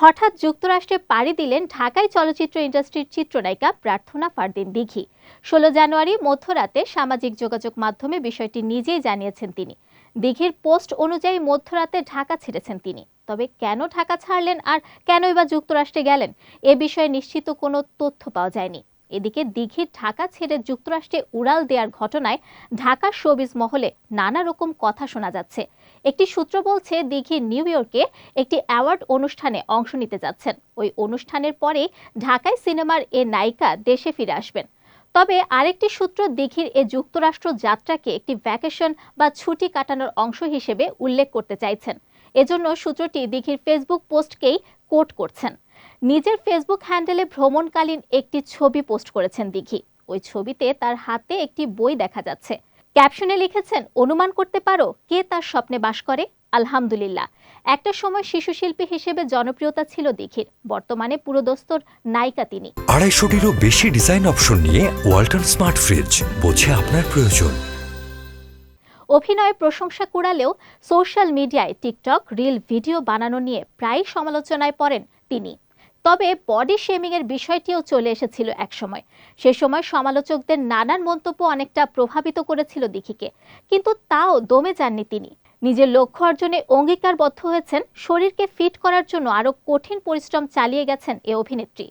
হঠাৎ যুক্তরাষ্ট্রে পাড়ি দিলেন ঢাকায় চলচ্চিত্র ইন্ডাস্ট্রির চিত্রনায়িকা প্রার্থনা ফারদিন দিঘি। 16 জানুয়ারি মধ্যরাতে সামাজিক যোগাযোগ মাধ্যমে বিষয়টি নিজেই জানিয়েছেন তিনি। দিঘির পোস্ট অনুযায়ী মধ্যরাতে ঢাকা ছেড়েছেন তিনি। তবে কেন ঢাকা ছাড়লেন আর কেনই বা যুক্তরাষ্ট্রে গেলেন, এ বিষয়ে নিশ্চিত কোনো তথ্য পাওয়া যায়নি। এদিকে দিঘির ঢাকা ছেড়ে যুক্তরাষ্ট্রে উড়াল দেওয়ার ঘটনায় ঢাকার শোবিজ মহলে নানা রকম কথা শোনা যাচ্ছে। একটি সূত্র বলছে দিঘি নিউ ইয়র্কে একটি অ্যাওয়ার্ড অনুষ্ঠানে অংশ নিতে যাচ্ছেন। ওই অনুষ্ঠানের পরে ঢাকায় সিনেমার এ নায়িকা দেশে ফিরে আসবেন। তবে আরেকটি সূত্র দিঘির এ যুক্তরাষ্ট্র যাত্রাকে একটি ভ্যাকেশন বা ছুটি কাটানোর অংশ হিসেবে উল্লেখ করতে চাইছেন। এজন্য সূত্রটি দিঘির ফেসবুক পোস্টকেই কোট করছেন। নিজের ফেসবুক হ্যান্ডেলে ভ্রমণকালীন একটি ছবি পোস্ট করেছেন দিঘি। ওই ছবিতে তার হাতে একটি বই দেখা যাচ্ছে। ক্যাপশনে লিখেছেন, অনুমান করতে পারো কে তার স্বপ্নে বাস করে? আলহামদুলিল্লাহ। একটা সময় শিশু শিল্পী হিসেবে জনপ্রিয়তা ছিল দিঘির, বর্তমানে পুরোদস্তুর নায়িকা তিনি। 250-টিরও বেশি ডিজাইন অপশন নিয়ে ওয়ালটন স্মার্ট ফ্রিজ, বোঝে আপনার প্রয়োজন। অভিনয়ের প্রশংসা কুড়ালেও সোশ্যাল মিডিয়ায় টিকটক রিল ভিডিও বানানো নিয়ে প্রায় সমালোচনায় পড়েন তিনি। তবে বডি শেমিং এর বিষয়টিও চলে এসেছিল একসময়। সে সময় সমালোচকদের নানান মন্তব্য অনেকটা প্রভাবিত করেছিল দিঘিকে, কিন্তু তাও দমে যাননি তিনি। নিজের লক্ষ্য অর্জনে অঙ্গীকারবদ্ধ হয়েছেন। শরীরকে ফিট করার জন্য আরো কঠিন পরিশ্রম চালিয়ে গেছেন এ অভিনেত্রী।